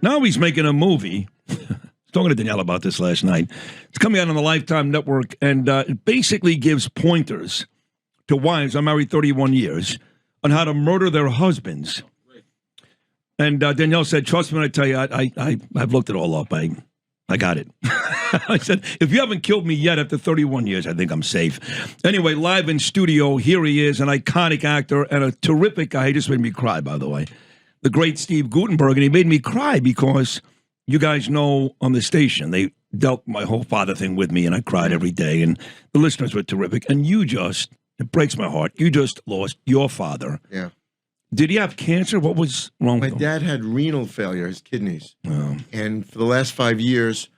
Now he's making a movie. I was talking to Danielle about this last night. It's coming out on the Lifetime Network, and it basically gives pointers to wives, I'm married 31 years, on how to murder their husbands. And Danielle said, trust me when I tell you, I've looked it all up. I got it. I said, if you haven't killed me yet after 31 years, I think I'm safe. Anyway, live in studio, here he is, an iconic actor and a terrific guy. He just made me cry, by the way. The great Steve Guttenberg, and he made me cry because you guys know on the station, they dealt my whole father thing with me, and I cried every day, and the listeners were terrific. And you just, it breaks my heart, you just lost your father. Yeah. Did he have cancer? What was wrong with him? My dad had renal failure, his kidneys. Oh. And for the last 5 years,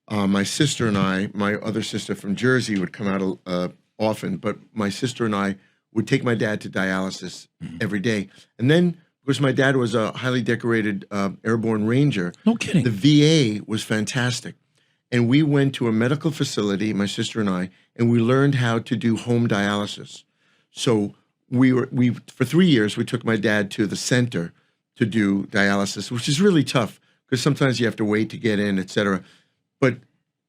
my sister and I, my other sister from Jersey would come out often, but my sister and I would take my dad to dialysis every day. And then, because my dad was a highly decorated airborne ranger, No kidding. the VA was fantastic. And we went to a medical facility, my sister and I, and we learned how to do home dialysis. So for 3 years, we took my dad to the center to do dialysis, which is really tough because sometimes you have to wait to get in, et cetera. But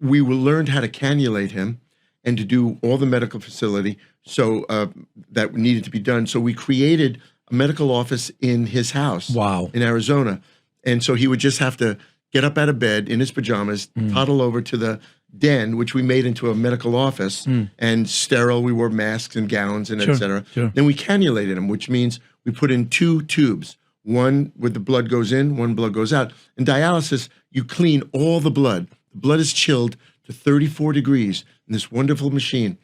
we learned how to cannulate him and to do all the medical facility so that needed to be done. So we created a medical office in his house. Wow. In Arizona. And so he would just have to get up out of bed in his pajamas, toddle over to the den, which we made into a medical office, and sterile. We wore masks and gowns and et cetera. Sure. Then we cannulated him, which means we put in 2 tubes. One where the blood goes in, one blood goes out. In dialysis, you clean all the blood. The blood is chilled to 34 degrees in this wonderful machine.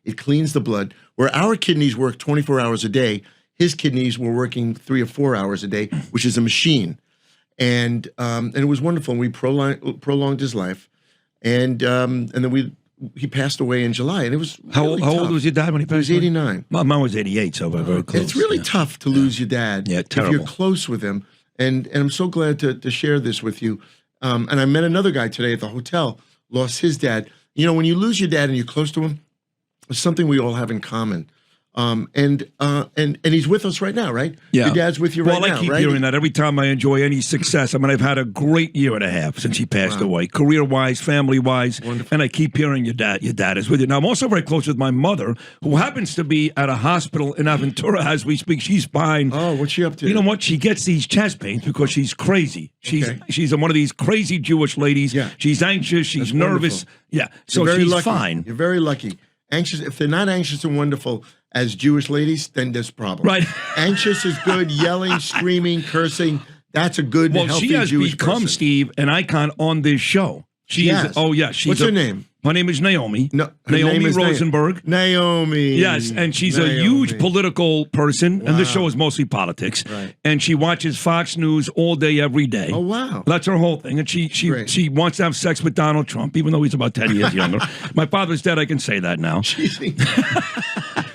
It cleans the blood. Where our kidneys work 24 hours a day, his kidneys were working 3 or 4 hours a day, which is a machine. And it was wonderful. And we prolonged his life. And then he passed away in July. And it was really How old was your dad when he passed away? away? He was 89. Mine was 88, so we're very close. It's really tough to lose your dad if terrible. you're close with him. And I'm so glad to share this with you. And I met another guy today at the hotel, lost his dad. You know, when you lose your dad and you're close to him, it's something we all have in common. And he's with us right now, right? Yeah. Your dad's with you right now, Well, I keep right? hearing that every time I enjoy any success. I mean, I've had a great year and a half since he passed away, career-wise, family-wise, and I keep hearing your dad is with you. Now, I'm also very close with my mother, who happens to be at a hospital in Aventura as we speak. She's fine. Oh, what's she up to? You know what? She gets these chest pains because she's crazy. She's one of these crazy Jewish ladies. Yeah. She's anxious. She's nervous. Wonderful. Yeah. So You're very she's lucky. fine. You're very lucky. Anxious. If they're not anxious and wonderful as Jewish ladies, then there's a problem. Right. Anxious is good. Yelling, screaming, cursing. That's a good, healthy she has Jewish become, person. Steve, an icon on this show. Yes. Oh, yeah. What's her name? Her name is Naomi. No, her Naomi name is Rosenberg. Naomi. Yes, and she's a Naomi. huge political person, and this Wow. show is mostly politics. Right. And she watches Fox News all day, every day. Oh, wow. That's her whole thing. And she wants to have sex with Donald Trump, even though he's about 10 years younger. My father's dead, I can say that now.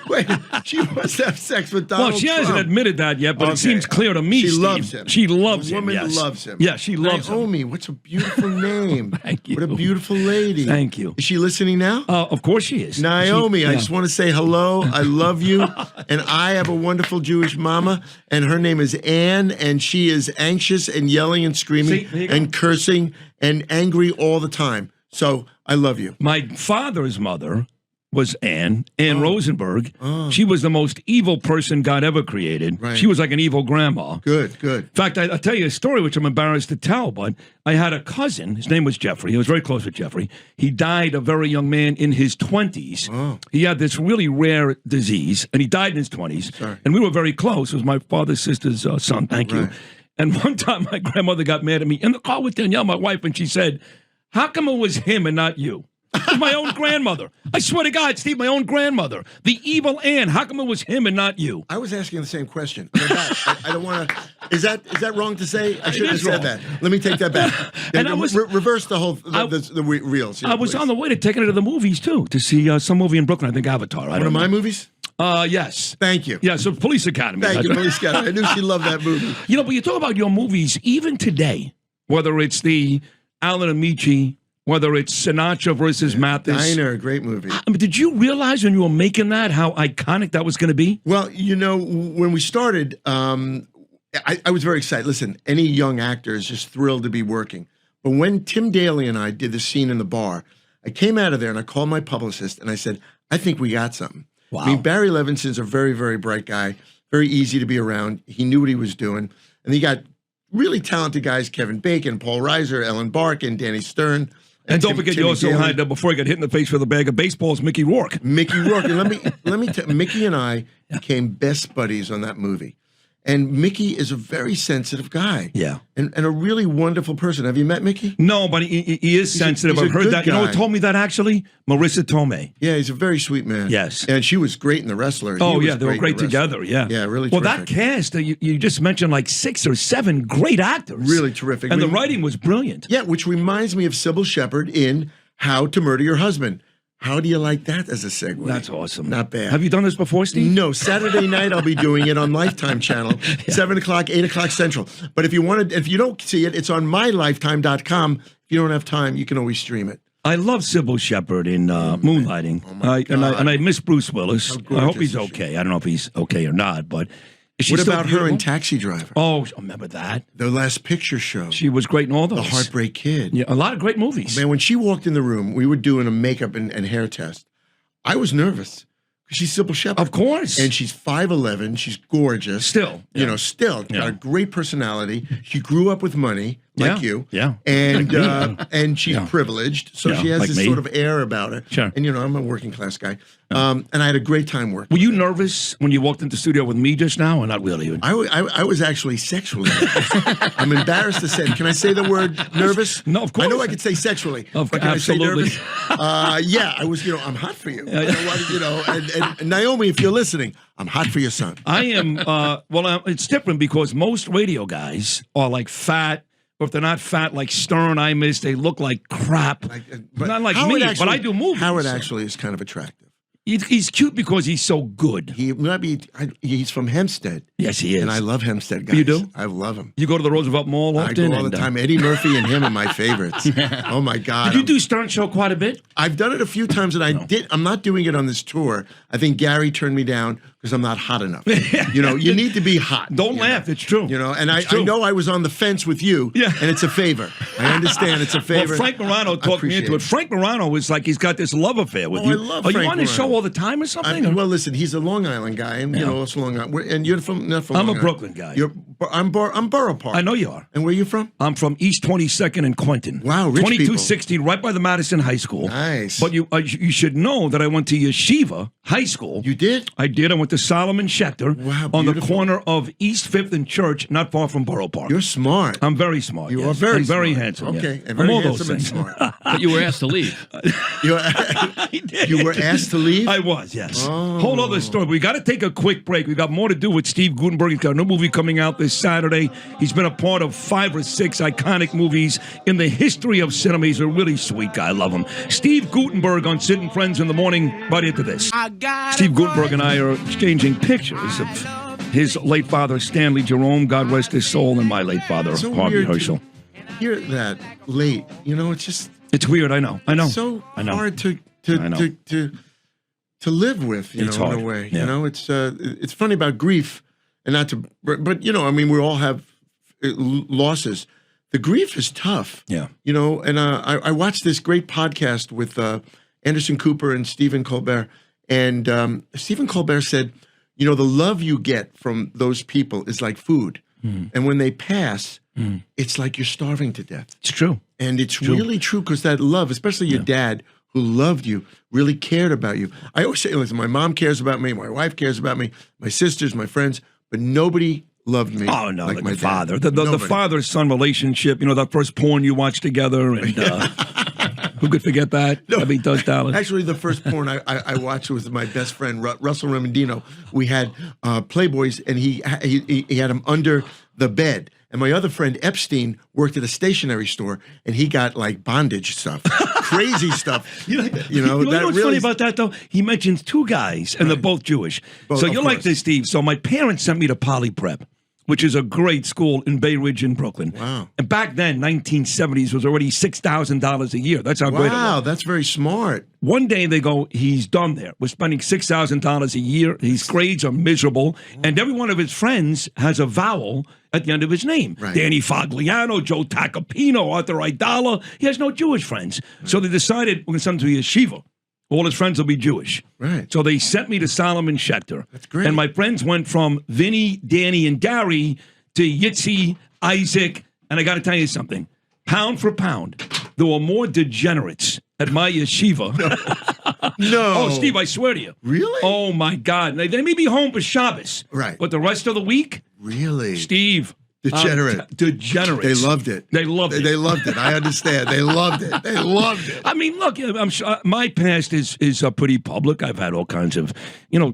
Wait, she wants to have sex with Donald Trump. Well, she hasn't admitted that yet, but it seems clear to me, She Steve. loves him. She loves The him, woman yes. loves him. Yeah, she loves him. Naomi, what's a beautiful name. Thank you. What a beautiful lady. Thank you. Is she listening now? Of course she is. Naomi, I just want to say hello. I love you. And I have a wonderful Jewish mama, and her name is Anne, and she is anxious and yelling and screaming and cursing and angry all the time. So I love you. My father's mother was Anne Rosenberg. Oh. She was the most evil person God ever created. Right. She was like an evil grandma. Good. In fact, I'll tell you a story which I'm embarrassed to tell, but I had a cousin. His name was Jeffrey. He was very close with Jeffrey. He died a very young man in his 20s. Oh. He had this really rare disease, and he died in his 20s. Sorry. And we were very close. It was my father's sister's son. Thank you. And one time my grandmother got mad at me in the car with Danielle, my wife, and she said, how come it was him and not you? It was my own grandmother. I swear to God, Steve, my own grandmother. The evil Anne. How come it was him and not you? I was asking the same question. I don't want to. Is that wrong to say? I shouldn't have said that. Let me take that back. And I was reverse the whole the reels. I was on the way to taking her to the movies too to see some movie in Brooklyn. I think Avatar. One of my movies. Yes. Thank you. Yeah. So Police Academy. Thank you, Police Academy. I knew she loved that movie. You know, but you talk about your movies even today, whether it's the Alan Amici, whether it's Sinatra versus Mathis. Diner, great movie. I mean, did you realize when you were making that how iconic that was going to be? Well, you know, when we started, I was very excited. Listen, any young actor is just thrilled to be working. But when Tim Daly and I did the scene in the bar, I came out of there and I called my publicist and I said, I think we got something. Wow. I mean, Barry Levinson's a very, very bright guy, very easy to be around. He knew what he was doing. And he got really talented guys, Kevin Bacon, Paul Reiser, Ellen Barkin, Danny Stern. And don't forget, you also had, before he got hit in the face with a bag of baseballs, Mickey Rourke. Mickey Rourke. And let me tell you, Mickey and I became best buddies on that movie. And Mickey is a very sensitive guy. Yeah. And a really wonderful person. Have you met Mickey? No, but he is sensitive. I've heard that. Guy. You know who told me that, actually? Marissa Tomei. Yeah, he's a very sweet man. Yes. And she was great in The Wrestler. Oh, yeah, they were great together, yeah. Yeah, really well, terrific. that cast, you just mentioned like 6 or 7 great actors. Really terrific. And the writing was brilliant. Yeah, which reminds me of Sybil Shepherd in How to Murder Your Husband. How do you like that as a segue? That's awesome. Not bad. Have you done this before, Steve? No. Saturday night I'll be doing it on Lifetime channel, 7 o'clock, 8 o'clock Central. But if you don't see it, it's on mylifetime.com. If you don't have time, you can always stream it. I love Sybil Shepherd in Moonlighting. Oh my God. And I miss Bruce Willis. How I hope he's gorgeous is she? okay. I don't know if he's okay or not, but is she What still about her beautiful? in Taxi Driver? Oh, I remember that. The Last Picture Show. She was great in all those. The Heartbreak Kid. Yeah, a lot of great movies. Man, when she walked in the room, we were doing a makeup and hair test. I was nervous because she's Sybil Shepherd. Of course. And she's 5'11". She's gorgeous. Still. You know, still. Got a great personality. She grew up with money, like you. Yeah. And she's privileged. So she has like this me. sort of air about her. Sure. And, you know, I'm a working class guy. And I had a great time working. Were you nervous when you walked into the studio with me just now, or not really? I was actually sexually nervous. I'm embarrassed to say. Can I say the word nervous? No, of course. I know I could say sexually. But can Absolutely. I say nervous? Yeah, I was, I'm hot for you. And Naomi, if you're listening, I'm hot for your son. I am, it's different because most radio guys are like fat, or if they're not fat, like Stern, Imus, they look like crap. But not like Howard me, actually, but I do movies. Howard actually is kind of attractive. He's cute because he's so good. He's from Hempstead. Yes, he is. And I love Hempstead guys. You do? I love him. You go to the Roosevelt Mall often? I go all the time. Eddie Murphy and him are my favorites. Oh my God. Did you do Stern Show quite a bit? I've done it a few times, and I'm not doing it on this tour. I think Gary turned me down because I'm not hot enough. You need to be hot. Don't laugh. It's true. And I know I was on the fence with you. Yeah. And it's a favor. I understand it's a favor. Well, Frank Morano talked me into it. Frank Morano is like he's got this love affair with you. I love Are Frank you on his Morano. show all the time or something? Well, listen, he's a Long Island guy, and it's Long Island. And you're not from I'm Long a Island. Brooklyn guy. I'm Borough Park. I know you are. And where are you from? I'm from East 22nd and Quentin. Wow, rich 2216, right by the Madison High School. Nice. But you should know that I went to Yeshiva High School. You did? I did. I went to Solomon Schechter on the beautiful. corner of East 5th and Church, not far from Borough Park. You're smart. I'm very smart. You yes. are very and very smart. handsome. Okay, yes. and very I'm all handsome those and things. smart. But you were asked to leave. I did. You were asked to leave? I was, yes. Oh. Whole other story. We got to take a quick break. We got more to do with Steve Guttenberg. He's got a new movie coming out this Saturday. He's been a part of 5 or 6 iconic movies in the history of cinema. He's a really sweet guy. I love him. Steve Guttenberg on Sid and Friends in the Morning. Right into this. Steve Guttenberg and I are exchanging pictures of his late father, Stanley Jerome, God rest his soul, and my late father, So Harvey weird to Herschel. hear that late. It's just It's weird, I know. so I know. hard to live with, It's in hard. a way. Yeah. It's funny about grief, and not to, but we all have losses. The grief is tough. Yeah. And I watched this great podcast with Anderson Cooper and Stephen Colbert, and Stephen Colbert said, the love you get from those people is like food, and when they pass, it's like you're starving to death. It's true. And it's really true because that love, especially your dad who loved you, really cared about you. I always say, listen, my mom cares about me, my wife cares about me, my sisters, my friends, but nobody loved me. Oh, no, like my the dad. father. The father-son relationship, that first porn you watched together, and who could forget that? No. Does Dallas. Actually, the first porn I watched was my best friend, Russell Remendino. We had Playboys, and he had them under the bed. And my other friend, Epstein, worked at a stationery store, and he got, like, bondage stuff, crazy stuff. You know what's funny about that, though? He mentions 2 guys, and they're both Jewish. Both, so of you're like course. this, Steve. So my parents sent me to Poly Prep. which is a great school in Bay Ridge in Brooklyn. Wow. And back then, 1970s, was already $6,000 a year. That's how great it was. Wow, that's very smart. One day they go, he's done there. We're spending $6,000 a year. His grades are miserable. And every one of his friends has a vowel at the end of his name. Right. Danny Fagliano, Joe Tacopino, Arthur Idala. He has no Jewish friends. So they decided we're going to send him to yeshiva. All his friends will be Jewish. Right. So they sent me to Solomon Schechter. That's great. And my friends went from Vinny, Danny, and Gary to Yitzi, Isaac, and I got to tell you something. Pound for pound, there were more degenerates at my yeshiva. No. Oh, Steve, I swear to you. Really? Oh, my God. They may be home for Shabbos. Right. But the rest of the week, Really? Steve. Degenerate. Degenerates. They loved it. They loved it. They loved it. I understand. They loved it. They loved it. I mean, look, I'm sure my past is pretty public. I've had all kinds of,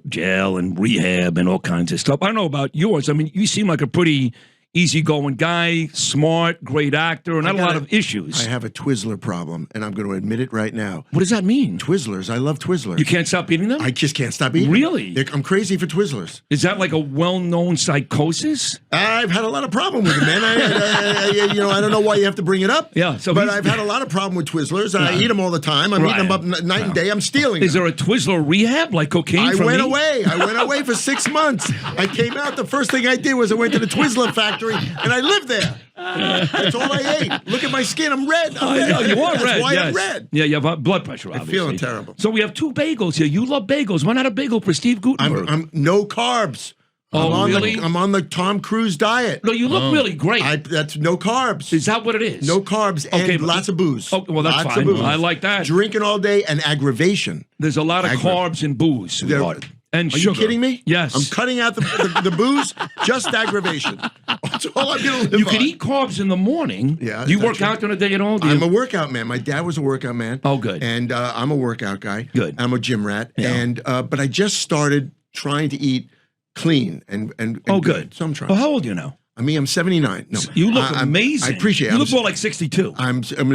jail and rehab and all kinds of stuff. I don't know about yours. I mean, you seem like a pretty easygoing guy, smart, great actor, not a lot of issues. I have a Twizzler problem, and I'm going to admit it right now. What does that mean? Twizzlers. I love Twizzlers. You can't stop eating them? I just can't stop eating Really? them. I'm crazy for Twizzlers. Is that like a well-known psychosis? I've had a lot of problem with them, man. I don't know why you have to bring it up. Yeah, but I've had a lot of problem with Twizzlers. I eat them all the time. I'm eating them up night and day. I'm stealing them. Is there a Twizzler rehab like cocaine? I went away. I went away for 6 months. I came out. The first thing I did was I went to the Twizzler factory, and I lived there. That's all I ate. Look at my skin. I'm red. I know, you are That's red. why yes. I'm red. Yeah, you have blood pressure, obviously. I'm feeling terrible. So we have 2 bagels here. You love bagels. Why not a bagel for Steve Guttenberg? I'm no carbs. Oh, really? I'm on the Tom Cruise diet. No, you look really great. That's no carbs. Is that what it is? No carbs and lots of booze. Oh, well, that's lots fine. Of booze. I like that. Drinking all day and aggravation. There's a lot of carbs and booze, sweetheart. And Are sugar. you kidding me? Yes. I'm cutting out the booze, just aggravation. That's all I'm going to live You on. can eat carbs in the morning. Yeah, Do you that's work out during the day at all? I'm a workout man. My dad was a workout man. Oh, good. And I'm a workout guy. Good. I'm a gym rat. Yeah. And but I just started trying to eat clean and good. So I'm trying. Well, how old are you now? I mean, I'm 79. No, You look amazing. I appreciate it. You look more like 62. I'm going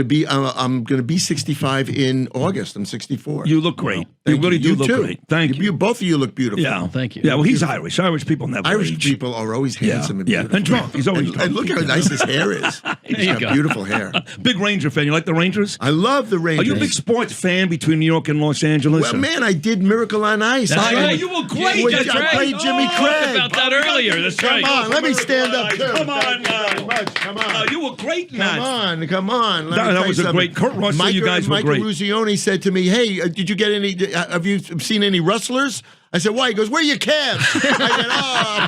to be 65 in August. I'm 64. You look great. Thank you really do look too. great. Thank you. Both of you look beautiful. Yeah, thank you. Yeah, well, he's Irish. Irish people never Irish age. people are always handsome and beautiful. And drunk. He's always drunk. And look how nice his hair is. He's got beautiful hair. Big Ranger fan. You like the Rangers? I love the Are Rangers. you a big sports fan between New York and Los Angeles? Well, man, I did Miracle on Ice. That's right. you were great. With- That's I right. played Jimmy Craig. About that earlier. That's Come right. on, let me stand up too. Come on Thank you now. very much. Come on. You were great in that. Come on. Let me That tell you was a something. great. Kurt Russell, you guys were Mike great. Ruzioni said to me, "Hey, did you get any? Have you seen any rustlers?" I said, "Why?" He goes, "Where are your calves?" I said, "Oh,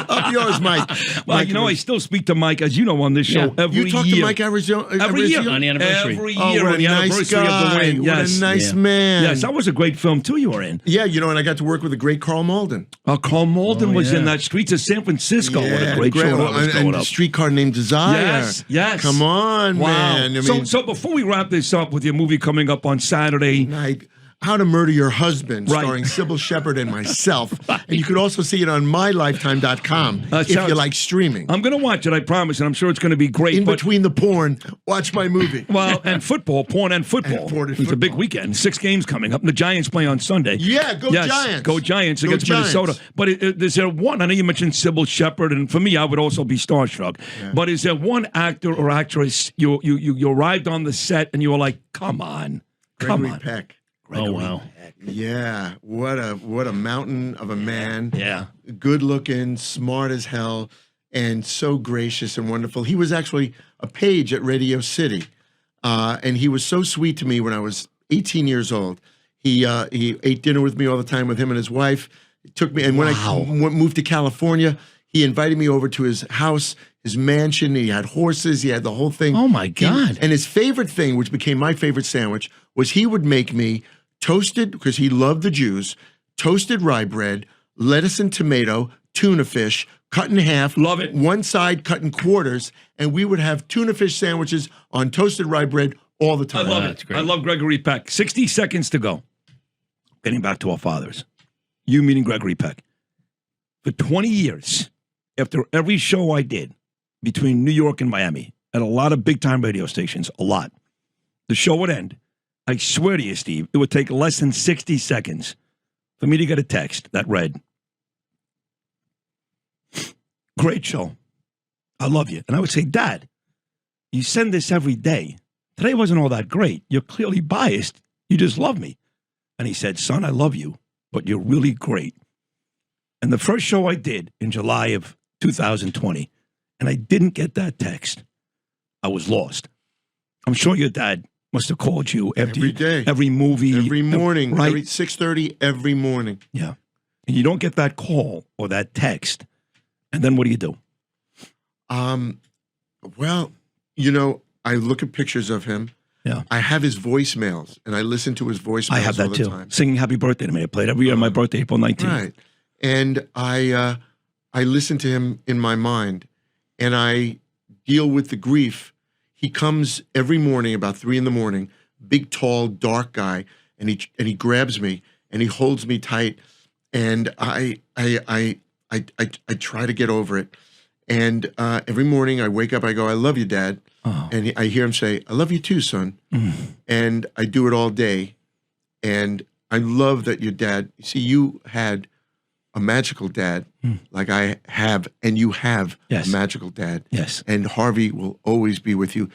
up yours, Mike." Well, Mike I still speak to Mike, as you know, on this show every year. You talk to Mike Arizona every year On the anniversary. Every Oh, year what on a the nice anniversary guy. of the win. What Yes. a nice Yeah. man. Yes, that was a great film too. You were in. Yeah, and I got to work with the great Carl Malden. Carl Malden was yeah. in that Streets of San Francisco. What a great show that was and going a up. streetcar named Desire. Yes. Come on, Wow. man. I mean, so before we wrap this up with your movie coming up on Saturday, like How to Murder Your Husband, Right. starring Sybil Shepherd and myself. And you could also see it on mylifetime.com if you like streaming. I'm going to watch it, I promise, and I'm sure it's going to be great. In but, between the porn, watch my movie. well, and football, porn and football. And porn and It's a big football. weekend. 6 games coming up. The Giants play on Sunday. Yeah, go Yes, Giants. Go Giants Go against Giants. Minnesota. But is there one? I know you mentioned Sybil Shepherd, and for me, I would also be starstruck. Yeah. But is there one actor or actress you arrived on the set and you were like, come on, Gregory Peck. Oh, wow. Yeah, what a mountain of a man. Yeah. Good looking, smart as hell, and so gracious and wonderful. He was actually a page at Radio City, and he was so sweet to me when I was 18 years old. He ate dinner with me all the time with him and his wife. He took me, and when I moved to California, he invited me over to his house, his mansion. He had horses. He had the whole thing. Oh, my God. And his favorite thing, which became my favorite sandwich, was he would make me toasted, because he loved the Jews, toasted rye bread, lettuce and tomato, tuna fish, cut in half. Love it. One side cut in quarters, and we would have tuna fish sandwiches on toasted rye bread all the time. I love That's it. great. I love Gregory Peck. 60 seconds to go. Getting back to our fathers. You meeting Gregory Peck. For 20 years, after every show I did between New York and Miami, at a lot of big-time radio stations, a lot, the show would end. I swear to you, Steve, it would take less than 60 seconds for me to get a text that read, great show. I love you. And I would say, Dad, you send this every day. Today wasn't all that great. You're clearly biased. You just love me. And he said, son, I love you, but you're really great. And the first show I did in July of 2020, and I didn't get that text, I was lost. I'm sure your dad must have called you after Every day. every movie. Every morning, right? every 6:30 every morning. Yeah. And you don't get that call or that text. And then what do? Well, you know, I look at pictures of him. Yeah. I have his voicemails, and I listen to his voicemails I have all that the too. time. Singing Happy Birthday to me. I played every year on my birthday, April 19th. Right. And I listen to him in my mind, and I deal with the grief. He comes every morning about 3 a.m, big, tall, dark guy, and he grabs me and he holds me tight, and I try to get over it. And every morning I wake up, I go, I love you, Dad. Oh. And I hear him say, I love you too, son. And I do it all day. And I love that your dad, see, you had a magical dad like I have, and you have Yes. a magical dad. Yes. And Harvey will always be with you.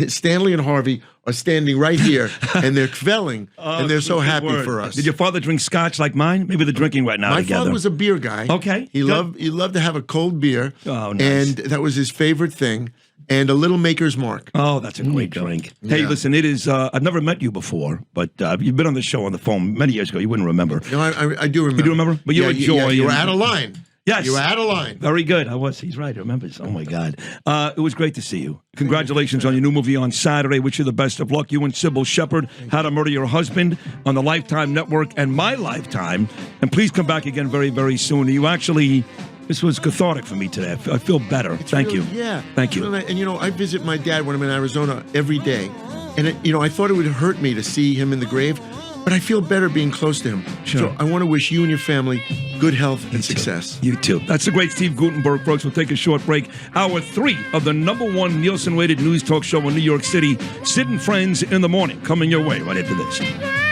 Stanley and Harvey are standing right here, and they're kvelling, and they're so good happy word. for us. Did your father drink scotch like mine? Maybe they're drinking right now My together. father was a beer guy. Okay, He good. loved to have a cold beer. Oh, nice. And that was his favorite thing. And a little Maker's Mark. Oh, that's a great drink. Hey, Yeah. listen, it is, I've never met you before, but you've been on the show on the phone many years ago. You wouldn't remember. No, I do remember. You do remember? But you're a joy. You were and- out of line. Yes. You were out of line. Very good. I was. He's right. He remembers. Oh, my God. It was great to see you. Congratulations on your new movie on Saturday. Wish you the best of luck. You and Sybil Shepherd, How to Murder Your Husband on the Lifetime Network and My Lifetime. And please come back again very, very soon. You actually, this was cathartic for me today. I feel better. Thank you. Yeah. Thank you. And, you know, I visit my dad when I'm in Arizona every day. And, I thought it would hurt me to see him in the grave, but I feel better being close to him. Sure. So I want to wish you and your family good health and success. You too. That's the great Steve Guttenberg, folks. We'll take a short break. Hour 3 of the #1 Nielsen-rated news talk show in New York City, Sid and Friends in the Morning, coming your way right after this.